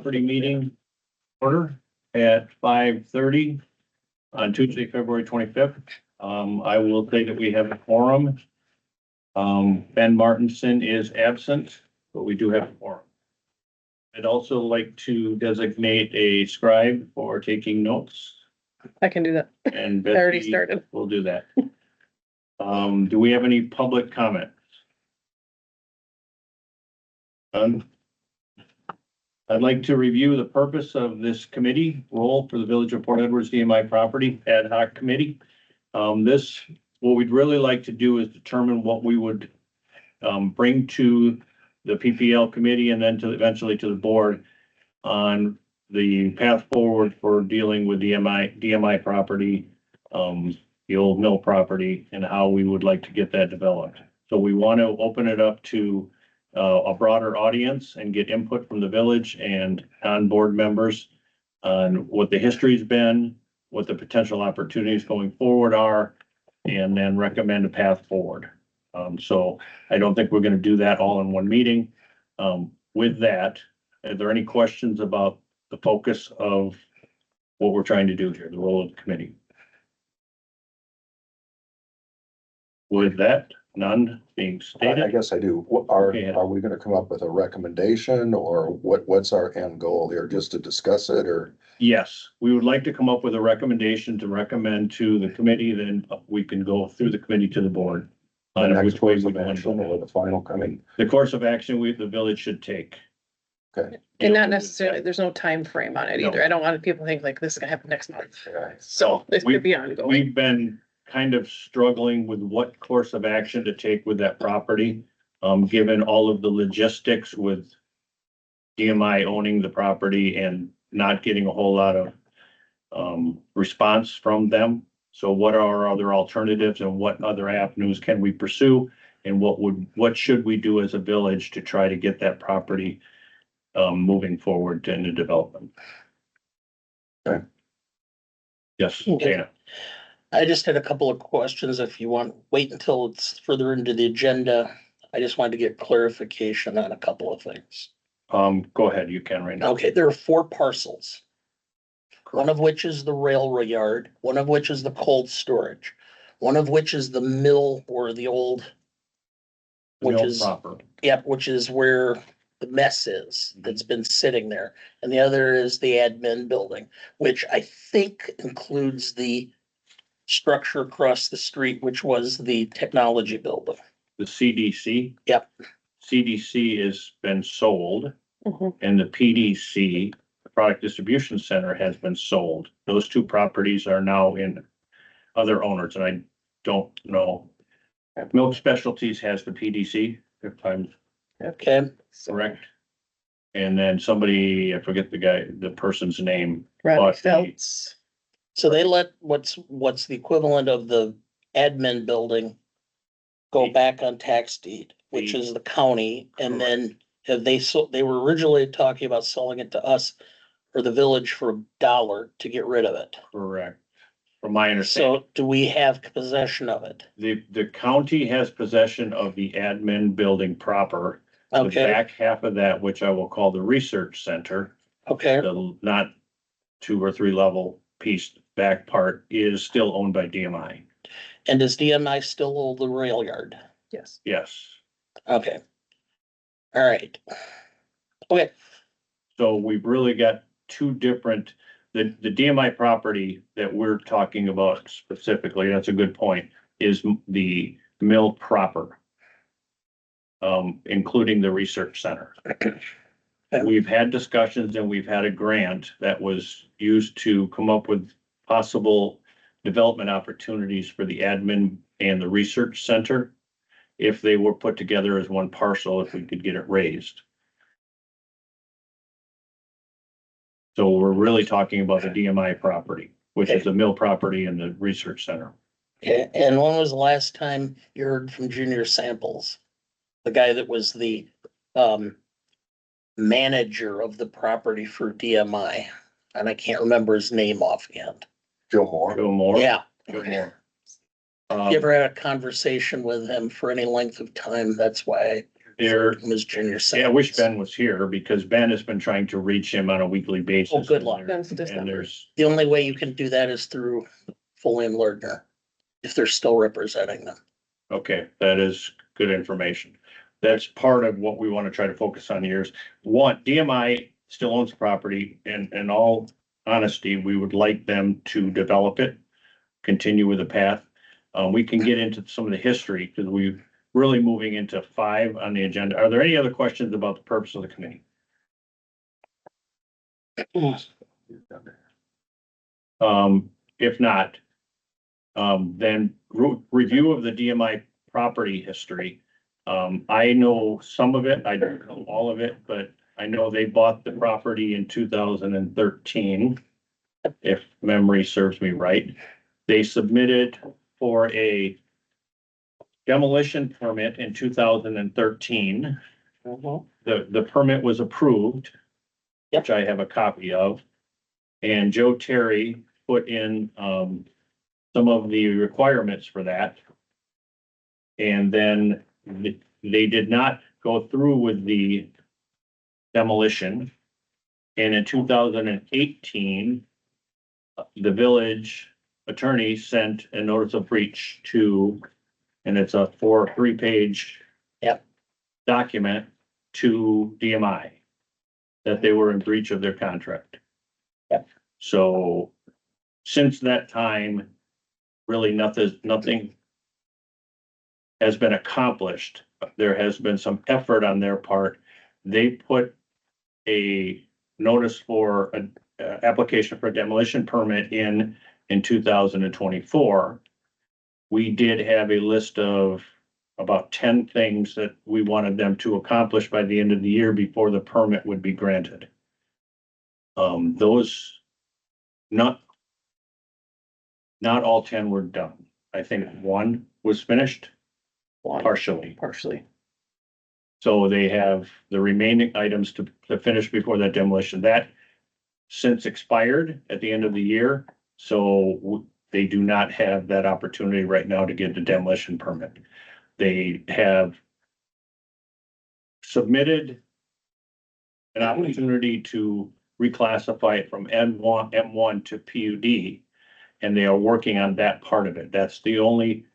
property meeting order at 5:30 on Tuesday, February 25th. I will say that we have a quorum. Ben Martinson is absent, but we do have a quorum. I'd also like to designate a scribe for taking notes, I can do that. and I already Betsy started. will do that. Do we have any public comments? None. I'd like to review the purpose of this committee role for the Village of Port Edwards DMI Property Ad Hoc Committee. What we'd really like to do is determine what we would bring to the PPL committee and then eventually to the board on the path forward for dealing with DMI property, the old mill property, and how we would like to get that developed. So we want to open it up to a broader audience and get input from the village and on-board members on what the history's been, what the potential opportunities going forward are, and then recommend a path forward. So I don't think we're going to do that all in one meeting. With that, are there any questions about the focus of what we're trying to do here, the role of the committee? With that, none being I stated. guess I do. Okay. Are we gonna come up with a recommendation or what's our end goal here? Just to discuss it or? Yes, we would like to come up with a recommendation to recommend to the committee, then we can go through the committee to the board. The On next which way course we of want to action go. or the final coming? The course of action the village should take. Okay. And not necessarily, there's no time frame on it No. either. I don't want people to think like this is gonna happen next month. Yeah. So it could be ongoing. We've been kind of struggling with what course of action to take with that property. Given all of the logistics with DMI owning the property and not getting a whole lot of response from them. So what are our other alternatives and what other avenues can we pursue? And what should we do as a village to try to get that property moving forward in the development? Okay. Yes, Okay. Dana. I just had a couple of questions. If you want, wait until it's further into the agenda. I just wanted to get clarification on a couple of things. Go ahead, you can right now. Okay, there are 4 parcels. One of which is the railroad yard, one of which is the cold storage, one of which is the mill or the old, which Mill is, proper. yep, which is where the mess is, that's been sitting there. And the other is the admin building, which I think includes the structure across the street, which was the technology building. The CDC. Yep. CDC has been sold Mhm. and the PDC, the Product Distribution Center, has been sold. Those 2 properties are now in other owners, and I don't know. Milk Specialties has the PDC, if I'm Okay, correct. And then somebody, I forget the person's name. Rodney bought the- Phelps. so they let what's the equivalent of the admin building go back on tax deed, which is the county, and then have they were originally talking about selling it to us or the village for $1 to get rid of it. Correct. From my understanding, So do we have possession of it? the county has possession of the admin building proper. The Okay, back half of that, which I will call the research center, okay, the not 2 or 3 level piece, back part is still owned by DMI. and does DMI still hold the rail yard? Yes. Yes. Okay. All right. Okay, So we've really got 2 different, the DMI property that we're talking about specifically, that's a good point, is the mill proper. Including the research center. We've had discussions and we've had a grant that was used to come up with possible development opportunities for the admin and the research center. If they were put together as one parcel, if we could get it raised. So we're really talking about the DMI property, which is the mill property and the research center. okay, and when was the last time you heard from Junior Samples? The guy that was the manager of the property for DMI, and I can't remember his name offhand. Joe Moore? Go more. Yeah, Go more. if you ever had a conversation with him for any length of time, that's why. There, Ms. Junior said. yeah, I wish Ben was here because Ben has been trying to reach him on a weekly basis. Oh, good luck. And there- Since And December. there's, The only way you can do that is through Foley and Lardner, if they're still representing them. okay, that is good information. That's part of what we want to try to focus on here is, one, DMI still owns the property, and in all honesty, we would like them to develop it, continue with the path. We can get into some of the history, because we're really moving into 5 on the agenda. Are there any other questions about the purpose of the committee? If not, then review of the DMI property history. I know some of it, I don't know all of it, but I know they bought the property in 2013, if memory serves me right. They submitted for a demolition permit in 2013. The permit was approved, which I have a copy of. And Joe Terry put in, some of the requirements for that. And then they did not go through with the demolition. And in 2018, the village attorney sent a notice of breach to, and it's a 3-page Yep. document to DMI that they were in breach of their contract. Yep. So since that time, really nothing has been accomplished. There has been some effort on their part. They put a notice for an application for a demolition permit in 2024. We did have a list of about 10 things that we wanted them to accomplish by the end of the year before the permit would be granted. Those, not all 10 were done. I think one was finished partially. Partially. So they have the remaining items to finish before that demolition. That since expired at the end of the year. So they do not have that opportunity right now to get the demolition permit. They have submitted an opportunity to reclassify it from M1 to PUD. And they are working on that part of it. That's the only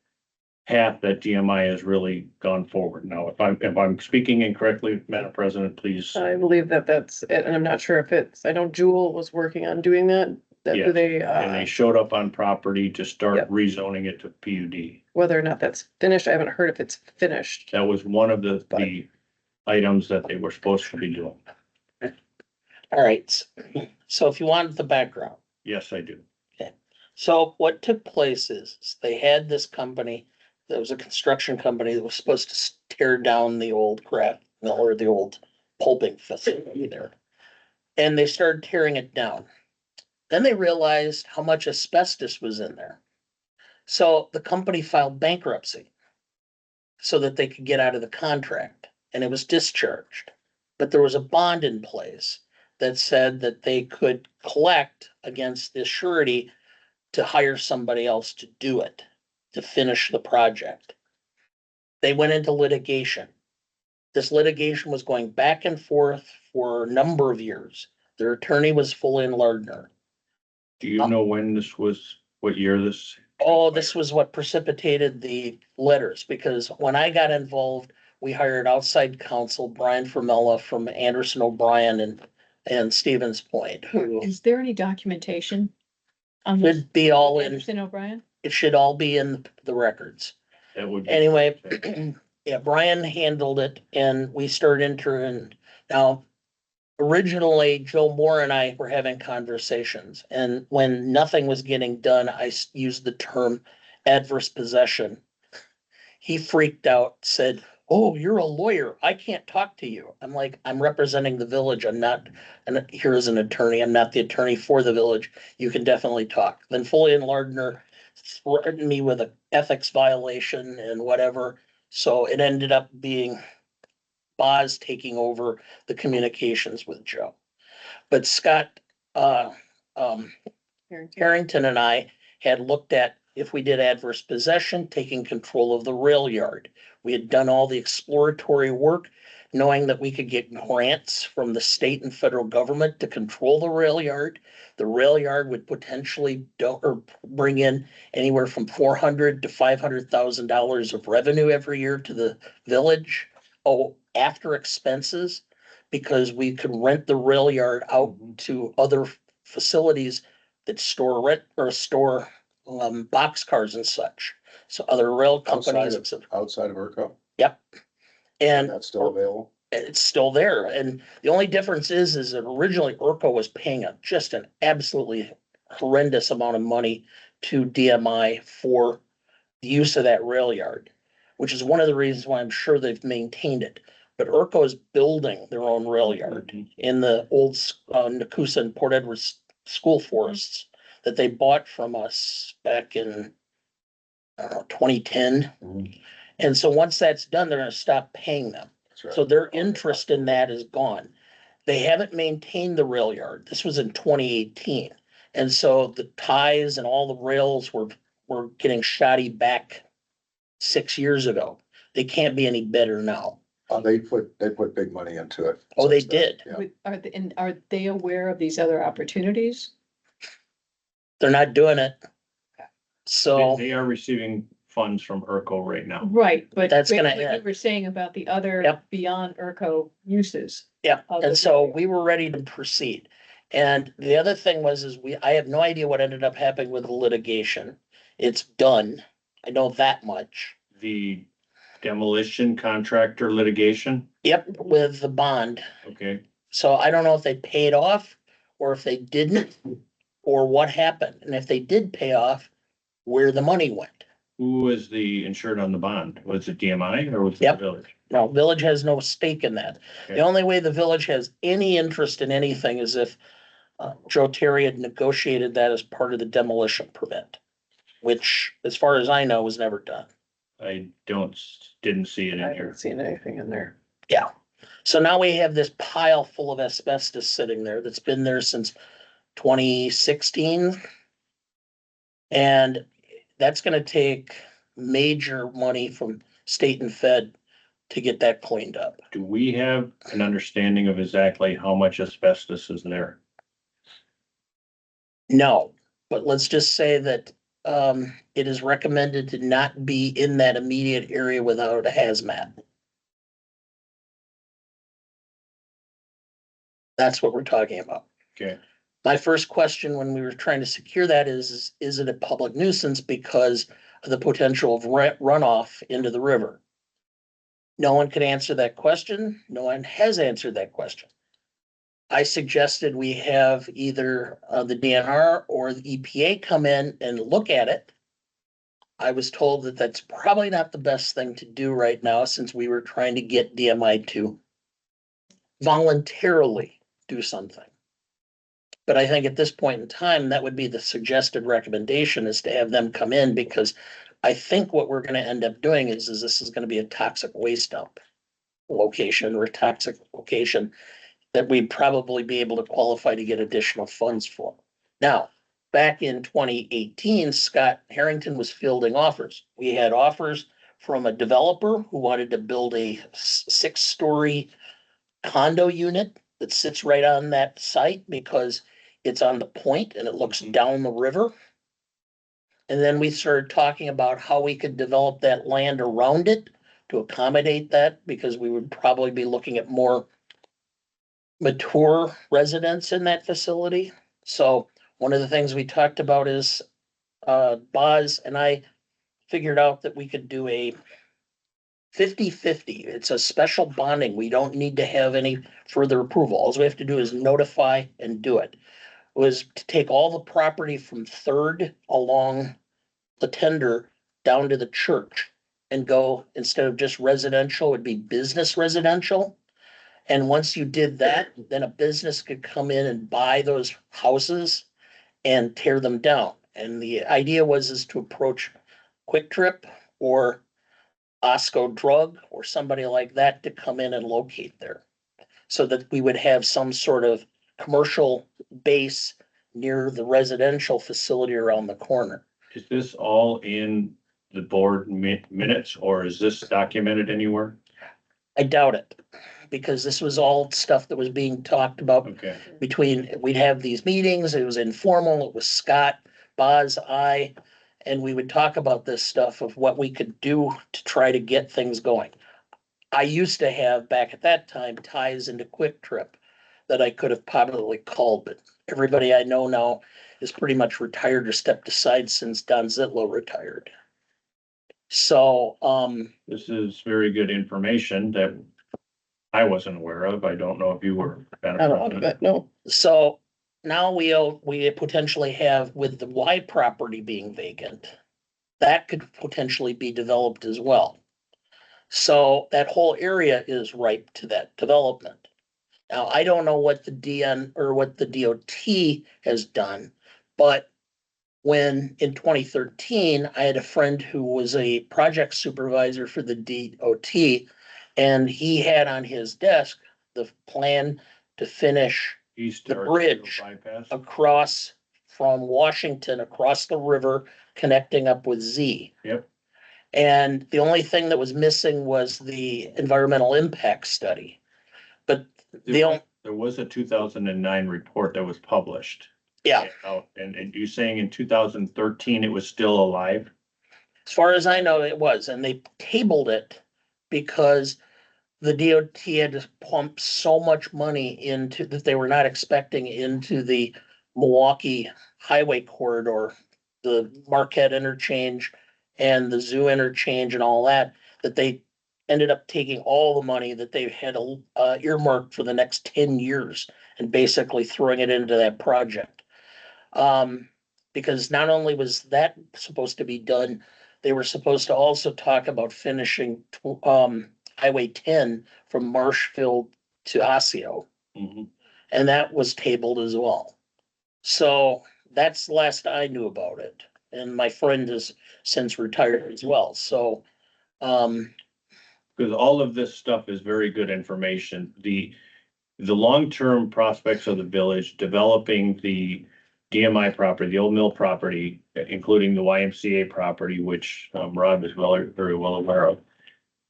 path that DMI has really gone forward. Now, if I'm speaking incorrectly, Madam President, please. I believe that that's it, and I'm not sure if it's, I know Jewel was working on doing that. That Yes, they, And they showed up on property to start Yep. rezoning it to PUD. whether or not that's finished, I haven't heard if it's finished. That was one of the items that they were supposed to be doing. All right, so if you wanted the background. Yes, I do. So what took place is they had this company, there was a construction company that was supposed to tear down the old craft mill or the old pulping facility there. And they started tearing it down. Then they realized how much asbestos was in there. So the company filed bankruptcy so that they could get out of the contract, and it was discharged. But there was a bond in place that said that they could collect against the surety to hire somebody else to do it, to finish the project. They went into litigation. This litigation was going back and forth for a number of years. Their attorney was Foley and Lardner. Do you know when this was, what year this? Oh, this was what precipitated the letters, because when I got involved, we hired outside counsel, Brian Formella from Anderson O'Brien and Stevens Point, who Is there any documentation on this? should be all in, Anderson O'Brien? it should all be in the records. That would. Anyway, yeah, Brian handled it and we started entering. Now, originally, Joe Moore and I were having conversations, and when nothing was getting done, I used the term adverse possession. He freaked out, said, "Oh, you're a lawyer. I can't talk to you." I'm like, "I'm representing the village. I'm not, and here is an attorney. I'm not the attorney for the village. You can definitely talk." Then Foley and Lardner threatened me with an ethics violation and whatever. So it ended up being Boz taking over the communications with Joe. But Scott, Harrington? Harrington and I had looked at if we did adverse possession, taking control of the rail yard. We had done all the exploratory work, knowing that we could get grants from the state and federal government to control the rail yard. The rail yard would potentially or bring in anywhere from $400,000 to $500,000 of revenue every year to the village. Oh, after expenses, because we could rent the rail yard out to other facilities that store rent or store boxcars and such. So other rail companies, Outside of ERCO, yep. and And that's still available? it's still there. And the only difference is that originally ERCO was paying just an absolutely horrendous amount of money to DMI for the use of that rail yard, which is one of the reasons why I'm sure they've maintained it. But ERCO is building their own rail yard in the old Nakusa and Port Edwards school forests that they bought from us back in, I don't know, 2010. Mhm. And so once that's done, they're gonna stop paying them. That's right. So their interest in that is gone. They haven't maintained the rail yard. This was in 2018. And so the ties and all the rails were getting shoddy back 6 years ago. They can't be any better now. They put big money into it. Oh, they since then. did. Yeah. And are they aware of these other opportunities? They're not doing it. They, So they are receiving funds from ERCO right now. Right, but That's gonna what you end. were saying about the other Yep. beyond ERCO uses. yeah, of the and so rail. we were ready to proceed. And the other thing was, I have no idea what ended up happening with the litigation. It's done. I know that much. The demolition contractor litigation, Yep, with the bond. okay, So I don't know if they paid off or if they didn't, or what happened. And if they did pay off, where the money went. who was the insured on the bond? Was it DMI or was it the Yep. village? No, village has no stake in that. The Okay. only way the village has any interest in anything is if Joe Terry had negotiated that as part of the demolition permit, which, as far as I know, was never done. I didn't see it I in here. haven't seen anything in there. Yeah. So now we have this pile full of asbestos sitting there that's been there since 2016. And that's gonna take major money from state and fed to get that cleaned up. Do we have an understanding of exactly how much asbestos is there? No, but let's just say that it is recommended to not be in that immediate area without a hazmat. That's what we're talking about. Okay, My first question when we were trying to secure that is it a public nuisance because of the potential of runoff into the river? No one could answer that question. No one has answered that question. I suggested we have either the DNR or the EPA come in and look at it. I was told that that's probably not the best thing to do right now, since we were trying to get DMI to voluntarily do something. But I think at this point in time, that would be the suggested recommendation, is to have them come in, because I think what we're gonna end up doing is this is gonna be a toxic waste dump location, or a toxic location that we'd probably be able to qualify to get additional funds for. Now, back in 2018, Scott Harrington was fielding offers. We had offers from a developer who wanted to build a 6-story condo unit that sits right on that site because it's on the point and it looks down the river. And then we started talking about how we could develop that land around it to accommodate that, because we would probably be looking at more mature residents in that facility. So one of the things we talked about is Boz and I figured out that we could do a 50-50. It's a special bonding. We don't need to have any further approval. All we have to do is notify and do it. Was to take all the property from Third along the tender down to the church and go, instead of just residential, it'd be business residential. And once you did that, then a business could come in and buy those houses and tear them down. And the idea is to approach Quick Trip or Osco Drug or somebody like that to come in and locate there, so that we would have some sort of commercial base near the residential facility around the corner. is this all in the board minutes or is this documented anywhere? I doubt it, because this was all stuff that was being talked about Okay, between, we'd have these meetings, it was informal, it was Scott, Boz, I, and we would talk about this stuff of what we could do to try to get things going. I used to have, back at that time, ties into Quick Trip that I could have probably called, but everybody I know now is pretty much retired or stepped aside since Don Zitlow retired. So, this is very good information that I wasn't aware of. I don't know if you were. I don't know, but no. so now we potentially have, with the Y property being vacant, that could potentially be developed as well. So that whole area is ripe to that development. Now, I don't know what the DN or what the DOT has done, but when in 2013, I had a friend who was a project supervisor for the DOT, and he had on his desk the plan to finish East the Arterial bridge bypass. across from Washington, across the river, connecting up with Z. Yep. And the only thing that was missing was the environmental impact study. But There was a 2009 report that was published. yeah, And you saying in 2013 it was still alive? as far as I know, it was, and they tabled it because the DOT had to pump so much money into that they were not expecting into the Milwaukee highway corridor, the Marquette interchange and the Zoo interchange and all that, that they ended up taking all the money that they had earmarked for the next 10 years and basically throwing it into that project. Because not only was that supposed to be done, they were supposed to also talk about finishing Highway 10 from Marshfield to Osseo, Mhm. and that was tabled as well. So that's the last I knew about it. And my friend has since retired as well. So, Because all of this stuff is very good information. The long-term prospects of the village, developing the DMI property, the old mill property, including the YMCA property, which Rob is very well aware of.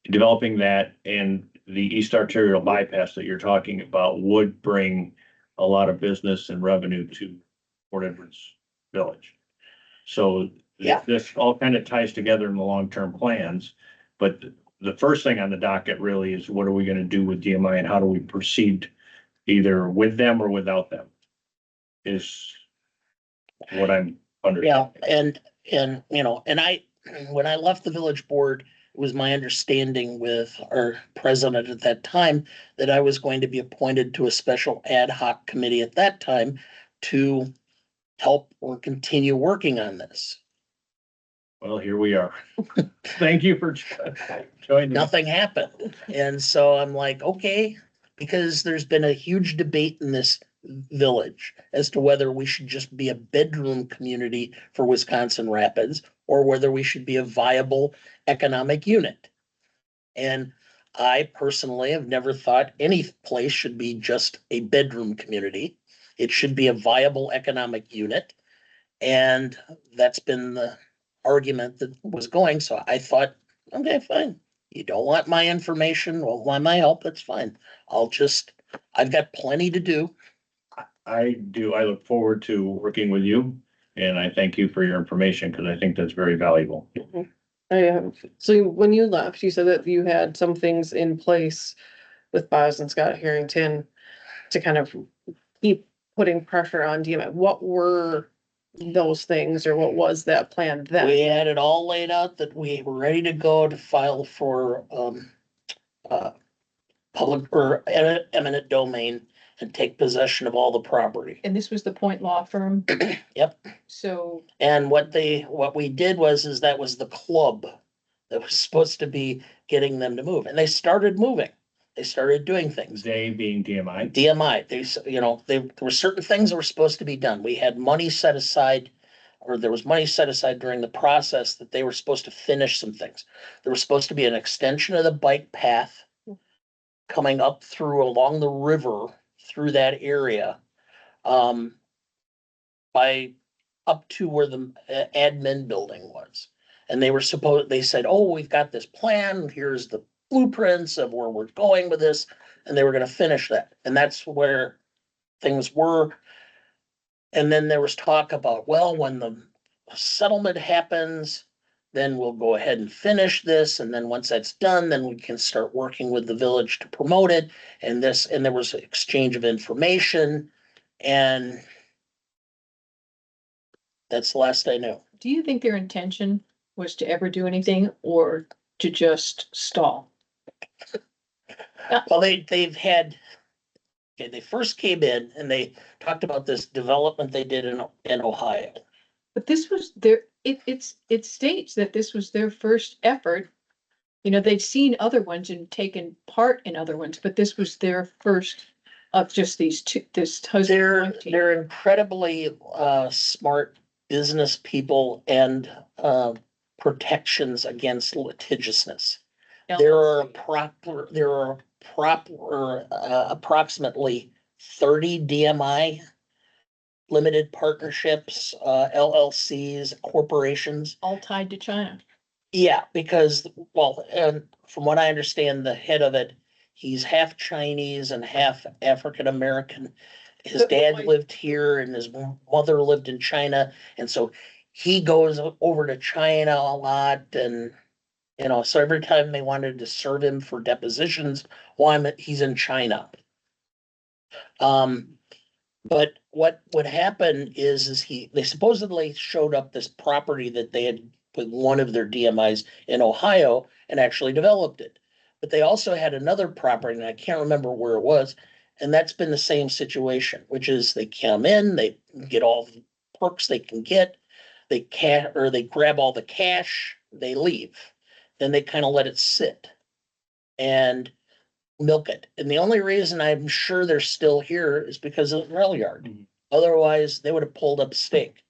Developing that and the East Arterial bypass that you're talking about would bring a lot of business and revenue to Port Edwards Village. So Yeah. this all kind of ties together in the long-term plans, but the first thing on the docket really is what are we gonna do with DMI and how do we proceed either with them or without them? Is what I'm yeah, understanding. and, you know, and when I left the village board, it was my understanding with our president at that time that I was going to be appointed to a special ad hoc committee at that time to help or continue working on this. Well, here we are. Thank you for joining. Nothing happened. And so I'm like, okay, because there's been a huge debate in this village as to whether we should just be a bedroom community for Wisconsin Rapids or whether we should be a viable economic unit. And I personally have never thought any place should be just a bedroom community. It should be a viable economic unit. And that's been the argument that was going. So I thought, okay, fine. You don't want my information, won't want my help, that's fine. I've got plenty to do. I do. I look forward to working with you and I thank you for your information because I think that's very valuable. So when you left, you said that you had some things in place with Boz and Scott Harrington to kind of keep putting pressure on DMI. What were those things or what was that plan We then? had it all laid out that we were ready to go to file for public or eminent domain and take possession of all the property. And this was the Point Law Firm? Yep. So, And what we did is that was the club that was supposed to be getting them to move, and they started moving. They started doing things. They being DMI. DMI, there were certain things that were supposed to be done. We had money set aside, or there was money set aside during the process that they were supposed to finish some things. There was supposed to be an extension of the bike path coming up through along the river through that area. By up to where the admin building was. And they said, oh, we've got this plan, here's the blueprints of where we're going with this, and they were gonna finish that, and that's where things were. And then there was talk about, well, when the settlement happens, then we'll go ahead and finish this, and then once that's done, then we can start working with the village to promote it, and there was an exchange of information, and that's the last I knew. Do you think their intention was to ever do anything or to just stall? Well, they've had, okay, they first came in and they talked about this development they did in Ohio. But this was it states that this was their first effort. You know, they'd seen other ones and taken part in other ones, but this was their first of just these two, this husband and They're, wife team. they're incredibly, smart business people and, protections against litigiousness. There are approximately 30 DMI limited partnerships, LLCs, corporations. All tied to China. Yeah, because, well, and from what I understand, the head of it, he's half Chinese and half African American. His But dad why- lived here and his mother lived in China, and so he goes over to China a lot, and you know, so every time they wanted to serve him for depositions, he's in China. But what would happen is they supposedly showed up this property that they had with one of their DMIs in Ohio and actually developed it. But they also had another property, and I can't remember where it was, and that's been the same situation, which is they come in, they get all the perks they can get, they grab all the cash, they leave. Then they kind of let it sit and milk it. And the only reason I'm sure they're still here is because of the rail yard. Mhm. Otherwise, they would have pulled up a stake.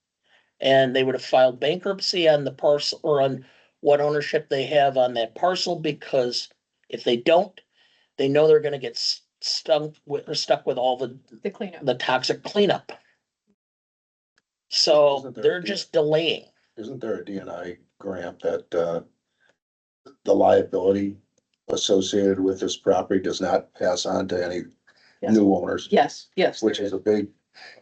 And they would have filed bankruptcy on the parcel or on what ownership they have on that parcel, because if they don't, they know they're gonna get stuck with all The cleanup. the toxic cleanup. So Isn't there- they're just delaying. Isn't there a DNI grant that, the liability associated with this property does not pass on to any Yes. new owners, Yes, yes. which is a big,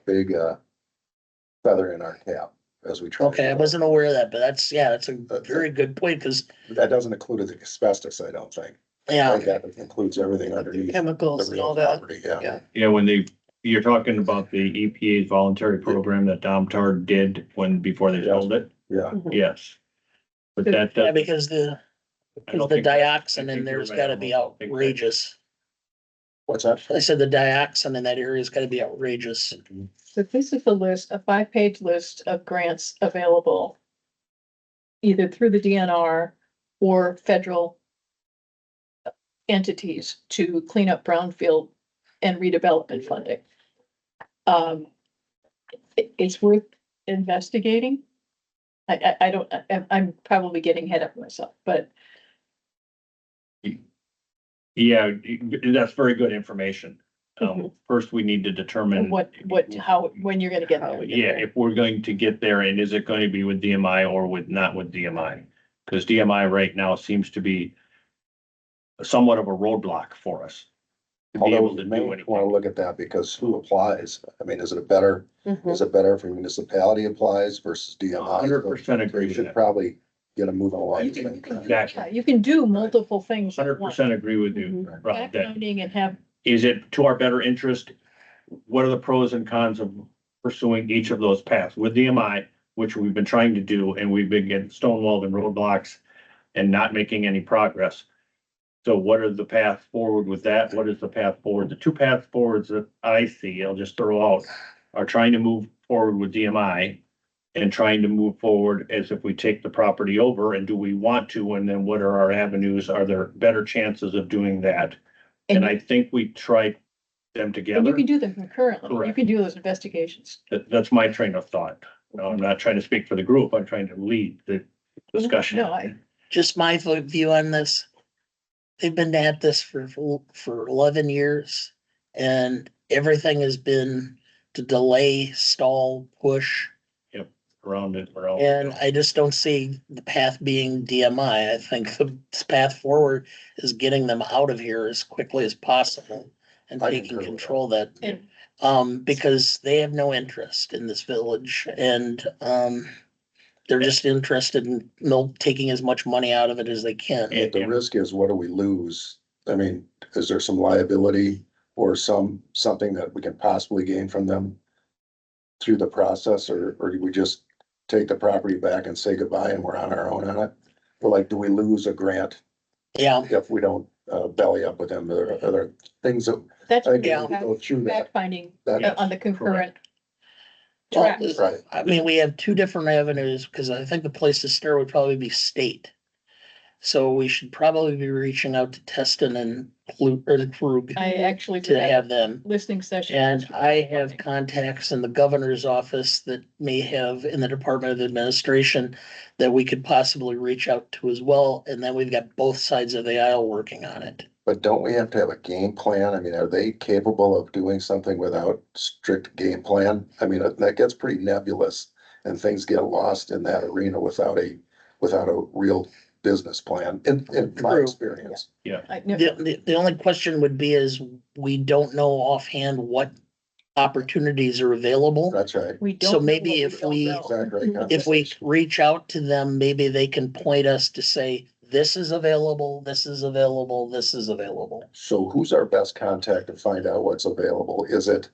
feather in our cap as we try. to Okay, I develop. wasn't aware of that, but that's a very good point, because, That doesn't include the asbestos, I don't think. I yeah, think that includes everything underneath. Chemicals the and real all that. property, Yeah. Yeah. Yeah, you're talking about the EPA's voluntary program that Domtar did before they sold it, Yeah. yes. But that yeah, does, because the I don't the think that- I dioxin in think there's you're gotta right. be I don't think that- outrageous. What's that? I said the dioxin in that area is gotta be outrageous. So this is the list, a 5-page list of grants available either through the DNR or federal entities to clean up brownfield and redevelopment funding. It's worth investigating. I don't, I'm probably getting ahead of myself, but Yeah, that's very good information. First, we need to determine. when you're gonna get there. Yeah, if we're going to get there, and is it going to be with DMI or not with DMI? Because DMI right now seems to be somewhat of a roadblock for us. To be Although able to we may do want to anything. look at that because who applies? I mean, is it better if a municipality applies versus DMI? 100% agree We with should that. probably get them moving along. You at the same time. Exactly. Yeah, you can do multiple things. at once. 100% agree with you, Mhm. Rob, that Backgrounding and have, is it to our better interest? What are the pros and cons of pursuing each of those paths with DMI, which we've been trying to do, and we've been getting stonewalled and roadblocks and not making any progress. So what are the paths forward with that? What is the path forward? The two paths forwards that I see, I'll just throw out, are trying to move forward with DMI and trying to move forward as if we take the property over, and do we want to, and then what are our avenues? Are there better chances of doing that? And I think we tried them and you together. can do them concurrently. You Correct. can do those investigations. That's my train of thought. No, I'm not trying to speak for the group. I'm trying to lead the discussion. No, Just my view on this. They've been at this for 11 years, and everything has been to delay, stall, push. Yep. around it. And I just don't see the path being DMI. I think the path forward is getting them out of here as quickly as possible and I taking concur with control of that. And Because they have no interest in this village and, they're just interested in taking as much money out of it as they can. But the risk is, what do we lose? I mean, is there some liability or something that we can possibly gain from them through the process, or do we just take the property back and say goodbye and we're on our own on it? Or like, do we lose a grant Yeah, if we don't belly up with them? Are there things that, that's. I think we Yeah. need to go through that. Fact finding That- on the concurrent well, tracks. Right. I mean, we have two different avenues, because I think the place to start would probably be state. So we should probably be reaching out to Teston and Krug I actually. to have them. Listening session. And I have contacts in the governor's office that may have in the Department of Administration that we could possibly reach out to as well. And then we've got both sides of the aisle working on it. But don't we have to have a game plan? I mean, are they capable of doing something without strict game plan? I mean, that gets pretty nebulous and things get lost in that arena without a real business plan, in my True. experience. I never- The only question would be is we don't know offhand what opportunities are available. That's right. We don't. So know maybe what if don't we- know. Exactly. If we reach out to them, maybe they can point us to say, this is available, this is available, this is available. So who's our best contact to find out what's available? Is it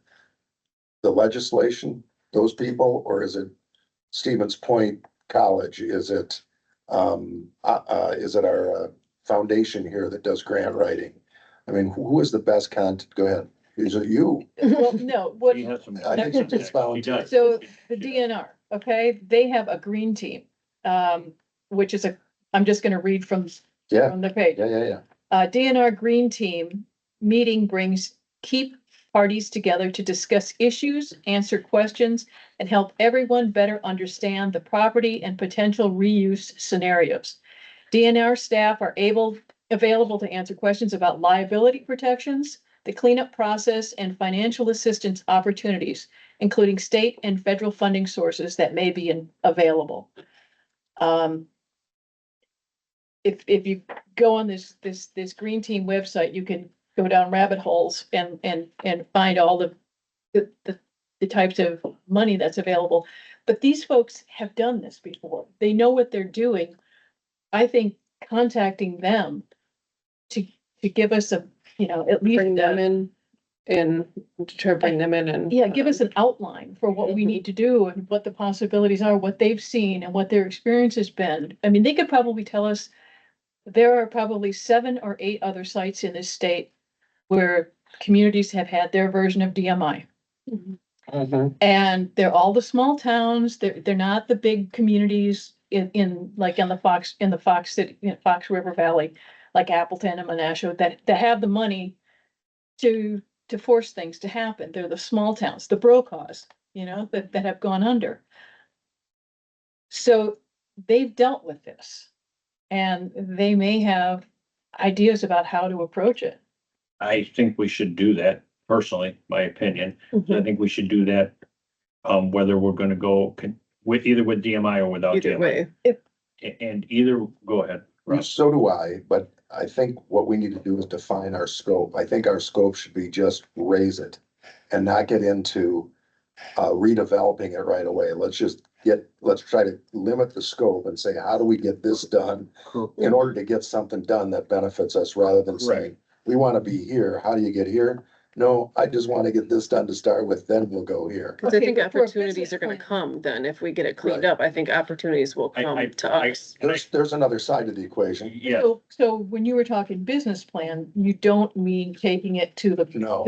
the legislation, those people, or is it Stevens Point College? Is it our foundation here that does grant writing? I mean, who is the best contact? Go ahead. Is it you? Well, no, what, He has some. I think it's just volunteer. He does. so the DNR, okay, they have a green team, which is I'm just gonna read from Yeah, the page. yeah. DNR Green Team meeting brings key parties together to discuss issues, answer questions, and help everyone better understand the property and potential reuse scenarios. DNR staff are available to answer questions about liability protections, the cleanup process, and financial assistance opportunities, including state and federal funding sources that may be available. If you go on this Green Team website, you can go down rabbit holes and find all the types of money that's available. But these folks have done this before. They know what they're doing. I think contacting them to give us a, at least. Bring them in and try to bring them in and. Yeah, give us an outline for what we need to do and what the possibilities are, what they've seen and what their experience has been. I mean, they could probably tell us, there are probably 7 or 8 other sites in this state where communities have had their version of DMI. Mhm. And they're all the small towns. They're not the big communities in like in the Fox City, Fox River Valley, like Appleton and Menasha, that have the money to force things to happen. They're the small towns, the Brokaws, that have gone under. So they've dealt with this, and they may have ideas about how to approach it. I think we should do that, personally, my opinion. I think we should do that. Whether we're gonna go with DMI or without Either DMI. way, And either, go ahead, Russ. So do I, but I think what we need to do is define our scope. I think our scope should be just raise it and not get into redeveloping it right away. Let's try to limit the scope and say, how do we get this done in order to get something done that benefits us, rather than saying, we want to be here. How do you get here? No, I just want to get this done to start with, then we'll go here. cause I Okay, think but for a opportunities business are gonna plan- come then, if we get it cleaned Right. up, I think opportunities will I- come to us. There's another side to the equation. Yeah, So when you were talking business plan, you don't mean taking it to the, No.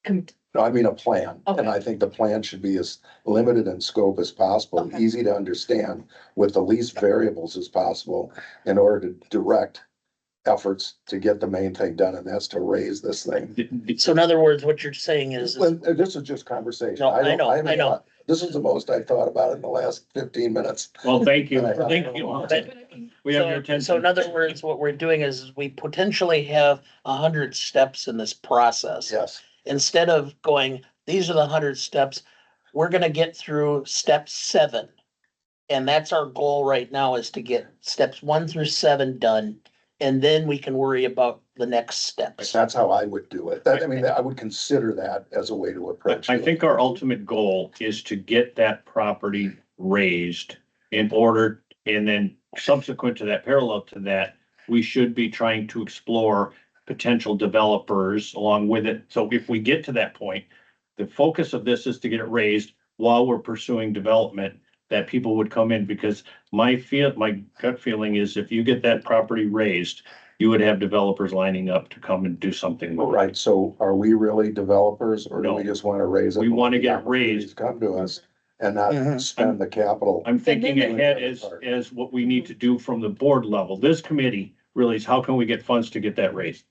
com- No, I mean a plan, and Okay. I think the plan should be as limited in scope as possible, Okay. easy to understand, with the least variables as possible, in order to direct efforts to get the main thing done, and that's to raise this thing. So in other words, what you're saying is, Well, this is just conversation. No, I don't- know, haven't I know. thought- This is the most I've thought about it in the last 15 minutes. well, thank you, But I- thank you. We have your attention. so in other words, what we're doing is we potentially have 100 steps in this process. Yes, Instead of going, these are the 100 steps, we're gonna get through step 7 And that's our goal right now, is to get steps 1 through 7 done. And then we can worry about the next steps. That's how I would do it. That, I mean, I would consider that as a way to approach I it. think our ultimate goal is to get that property raised in order, and then subsequent to that, parallel to that, we should be trying to explore potential developers along with it. So if we get to that point, the focus of this is to get it raised while we're pursuing development, that people would come in, because my gut feeling is if you get that property raised, you would have developers lining up to come and do something with it. Right, so are we really developers, or do No. we just wanna raise it? We wanna get it raised. Come to us and not Mhm. spend the capital. I'm thinking then- ahead as what we need to do from the board level. This committee really is how can we get funds to get that raised?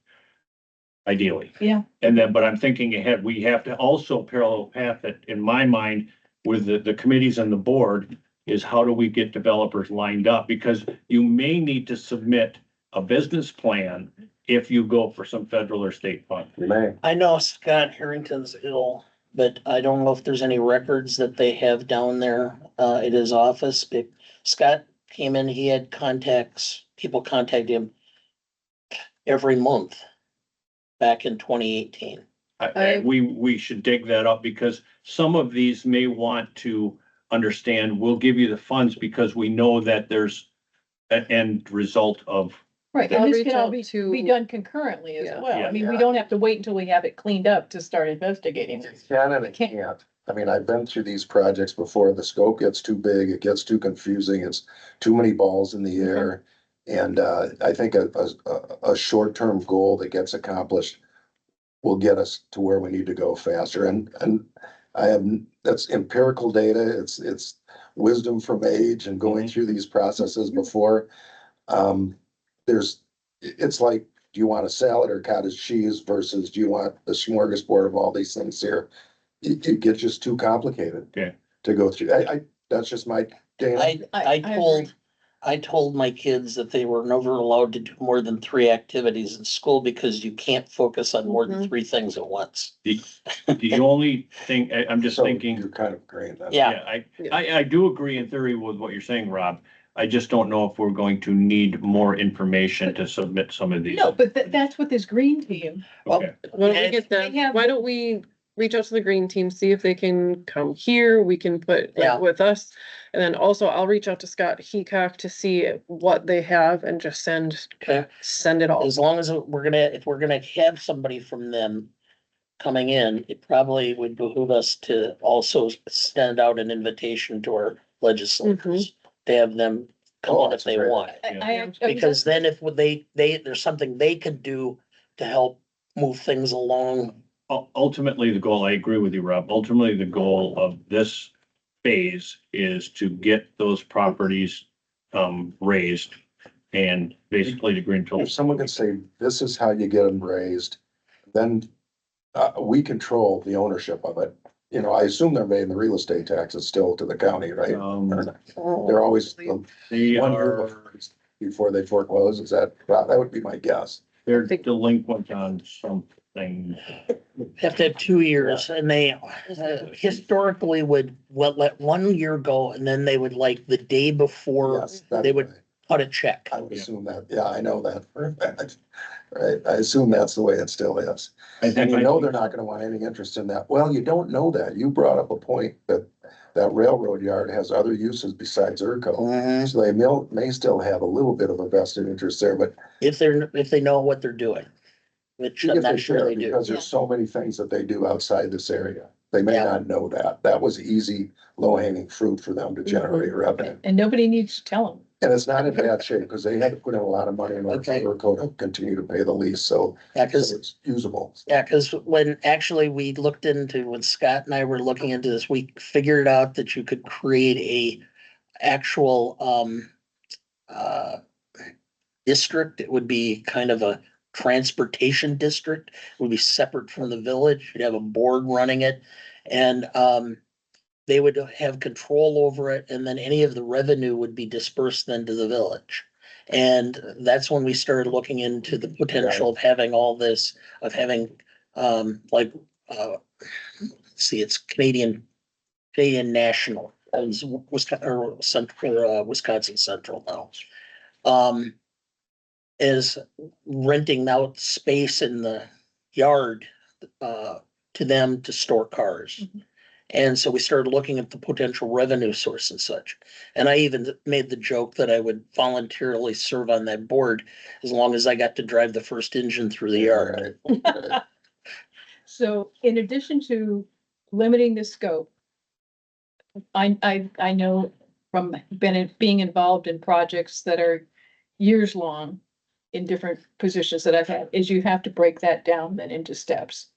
Ideally. Yeah. And then, but I'm thinking ahead, we have to also parallel path it, in my mind, with the committees and the board, is how do we get developers lined up? Because you may need to submit a business plan if you go for some federal or state fund. We may. I know Scott Harrington's ill, but I don't know if there's any records that they have down there at his office. But Scott came in, he had contacts, people contact him every month back in 2018. We should dig that up, because some of these may want to understand, we'll give you the funds because we know that there's an end result of, Right, I'll and this reach can all out be to- done concurrently as Yeah. well. I mean, we Yeah. don't have to wait until we have it cleaned up to start investigating. It can and it Can't- can't. I mean, I've been through these projects before. The scope gets too big, it gets too confusing, it's too many balls in the air. And I think a short-term goal that gets accomplished will get us to where we need to go faster. And I have, that's empirical data, it's wisdom from age and going through these processes before. It's like, do you want a salad or cottage cheese versus do you want the smorgasbord of all these things here? It gets just too complicated. Yeah. To go through. That's just my, Dana. I agree. told my kids that they were never allowed to do more than 3 activities in school, because you can't focus on more than 3 things at once. the only thing, I'm just So thinking. you're kind of agreeing that. Yeah. I do agree in theory with what you're saying, Rob. I just don't know if we're going to need more information to submit some of these. No, but that's what this green team, Okay, Why don't we And get them, they have- why don't we reach out to the green team, see if they can come here, we can put Yeah. like with us. And then also I'll reach out to Scott Heacock to see what they have and just Okay. send it all. As long as if we're gonna have somebody from them coming in, it probably would behoove us to also send out an invitation to our legislators to have them come Oh, in if that's they great. want. Because then if there's something they could do to help move things along. ultimately, the goal, I agree with you, Rob. Ultimately, the goal of this phase is to get those properties raised, and basically the Greenfield. If someone could say, this is how you get them raised, then we control the ownership of it. You know, I assume they're paying the real estate taxes still to the county, right? They're always They 1 year are, before they foreclose. Is that would be my guess. they're delinquent on something. Have to have 2 years, and they historically would let 1 year go, and then they would, like, the day before, Yes, that's they would right. cut a check. I would assume that. Yeah, I know that for a fact. Right, I assume that's the way it still is. And you know they're not gonna want any interest in that. Well, you don't know that. You brought up a point that railroad yard has other uses besides ERCO. Mhm. So they may still have a little bit of a vested interest there, but If they know what they're doing, which I'm if they not sure care, they do. because there's so many things that they do outside this area. They may Yeah. not know that. That was easy, low hanging fruit for them to generate revenue. and nobody needs to tell them. And it's not in bad shape because they had to put in a lot of money in order for Okay. ERCO to continue to pay the lease. So Yeah, so cause it's usable. when actually we looked into, when Scott and I were looking into this, we figured out that you could create a actual, district. It would be kind of a transportation district, it would be separate from the village. You'd have a board running it, and, they would have control over it, and then any of the revenue would be dispersed then to the village. And that's when we started looking into the potential of having all this, of having, let's see, it's Canadian National owns Wisconsin, or Central, Wisconsin Central now. Is renting out space in the yard, to them to store cars. And so we started looking at the potential revenue source and such. And I even made the joke that I would voluntarily serve on that board as long as I got to drive the first engine through the yard. Right. So in addition to limiting the scope, I know from being involved in projects that are years long in different positions that I've had, is you have to break that down then into steps.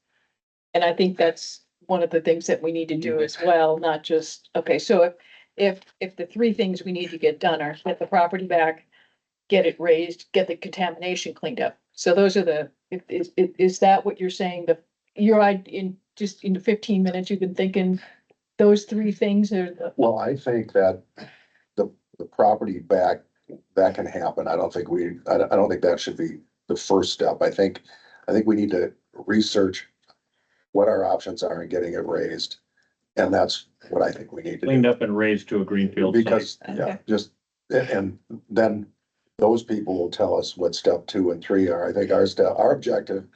And I think that's one of the things that we need to do as well, not just, okay, so if the three things we need to get done are get the property back, get it raised, get the contamination cleaned up. So those are is that what you're saying? In 15 minutes, you've been thinking those three things are the. Well, I think that the property back, that can happen. I don't think that should be the first step. I think we need to research what our options are in getting it raised. And that's what I think we need to Cleaned do. up and raised to a greenfield site. Because, yeah, and then those people will tell us what step 2 and 3 are. I think our objective,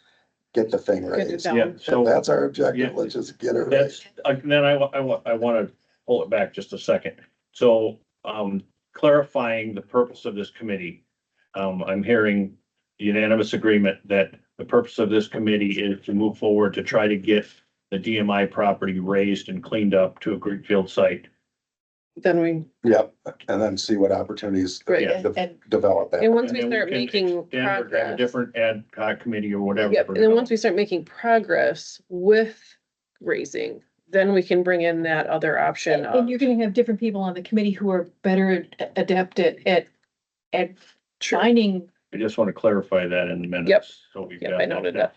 get the thing Get it raised. done. Yeah, If so that's our objective, Yeah. let's just get it that's, raised. then I wanna pull it back just a second. So, clarifying the purpose of this committee. I'm hearing unanimous agreement that the purpose of this committee is to move forward to try to get the DMI property raised and cleaned up to a greenfield site. Then we, Yep, and then see what opportunities right, Yeah. And develop that. and once And we then start can making extend or have a progress. different ad hoc committee or whatever. Yep, and then once we start making progress with raising, then we can bring in that other option of. and you're gonna have different people on the committee who are better adept at Sure. finding. I just want to clarify that in the minutes. Yep. So we've Yep, got I noted that.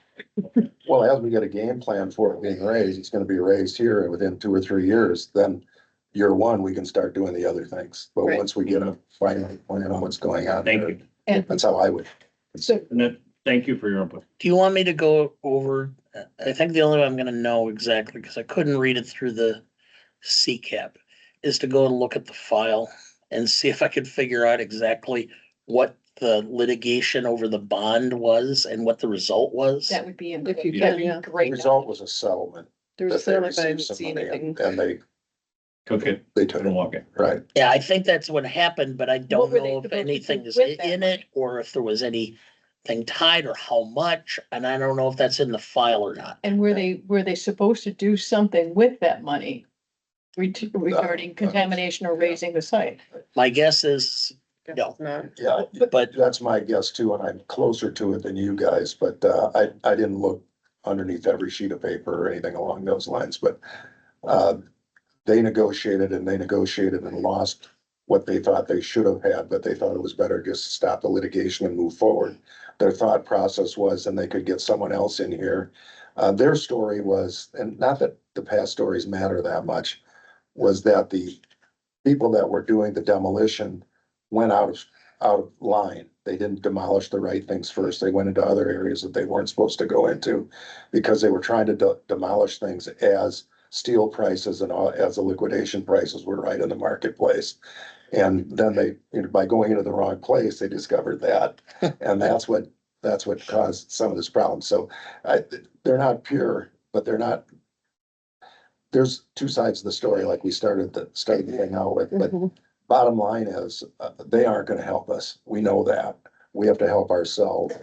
Well, as we get a game plan for it being raised, it's gonna be raised here and within 2 or 3 years, then year 1, we can start doing the other things. But Right. once we get a final plan on what's going on. Thank there, you. And That's how I would. so, And then, thank you for your input. Do you want me to go over, I think the only way I'm gonna know exactly, because I couldn't read it through the CCAP, is to go and look at the file and see if I could figure out exactly what the litigation over the bond was and what the result was. that would be, If you that'd can, be yeah. The great. result was a settlement. There was a that they settlement, but I received didn't some see money anything. And Took it, they took couldn't it, walk it. right? Yeah, I think that's what happened, but I What don't were they know if supposed to do anything is with that in money? it or if there was anything tied or how much, and I don't know if that's in the file or not. And were they supposed to do something with that money? Regarding contamination or raising the site? My guess is, Guess No. it's not. Yeah, but that's my guess too, and I'm closer to it than you guys, but I didn't look underneath every sheet of paper or anything along those lines, but they negotiated and lost what they thought they should have had, but they thought it was better just to stop the litigation and move forward. Their thought process was, and they could get someone else in here. Their story was, and not that the past stories matter that much, was that the people that were doing the demolition went out of line. They didn't demolish the right things first. They went into other areas that they weren't supposed to go into because they were trying to demolish things as steel prices and as the liquidation prices were right in the marketplace. And then they, by going into the wrong place, they discovered that. And that's what caused some of this problem. So they're not pure, but there's 2 sides of the story, like we started the thing out with, but Mhm. bottom line is, they aren't gonna help us. We know that. We have to help ourselves.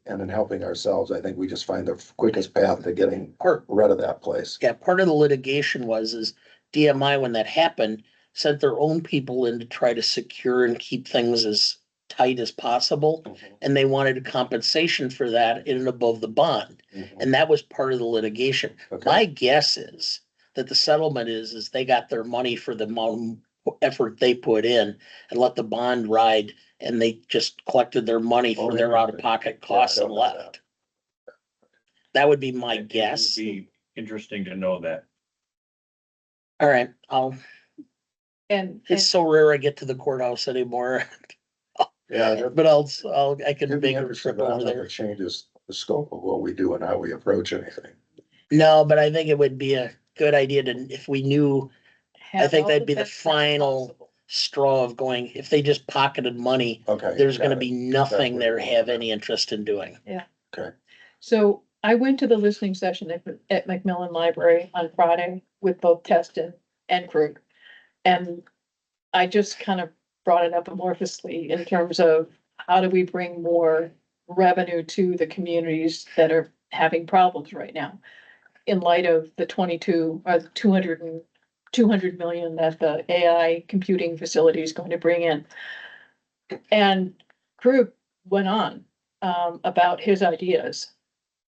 And in helping ourselves, I think we just find the quickest path to getting part, rid of that place. yeah, part of the litigation is DMI, when that happened, sent their own people in to try to secure and keep things as tight as possible. And they wanted a compensation for that in and above the bond. And that was part of the litigation. Okay. My guess is that the settlement is they got their money for the amount of effort they put in and let the bond ride, and they just collected their money for their out-of-pocket costs Yeah, I and don't know left. That would be my It would guess. be interesting to know that. All right, And it's so rare I get to the courthouse anymore, Yeah. but I can It'd be make a interesting, trip but I over don't know if there. it changes the scope of what we do and how we approach anything. No, but I think it would be a good idea to, if we knew have. I think all that'd be the best final possible. straw of going, if they just pocketed money, Okay. there's got gonna it. be nothing That's what they you have want. any interest in doing. So I went to the listening session at Macmillan Library on Friday with both Teston and Krug. And I just kind of brought it up amorphously in terms of how do we bring more revenue to the communities that are having problems right now? In light of the 200 million that the AI computing facility is going to bring in. And Krug went on about his ideas.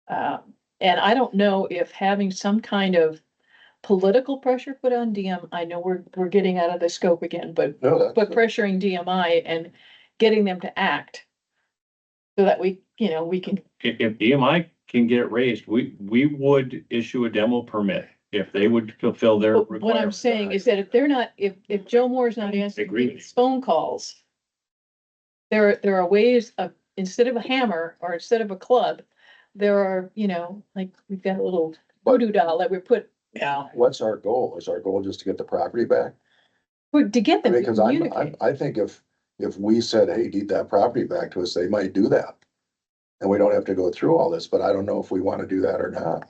And I don't know if having some kind of political pressure put on DM, I know we're getting out of the scope again, but No, that's, pressuring DMI and getting them to act. So that we can, If DMI can get it raised, we would issue a demo permit if they would fulfill their but what I'm requirements. saying is that if they're not, if Joe Moore's not answering agree with these phone calls. There are ways of, instead of a hammer or instead of a club, there are, like, we've got a little voodoo doll that we put. Yeah. what's our goal? Is our goal just to get the property back? To get I them mean, to cause communicate. I think if we said, hey, need that property back to us, they might do that. And we don't have to go through all this, but I don't know if we wanna do that or not.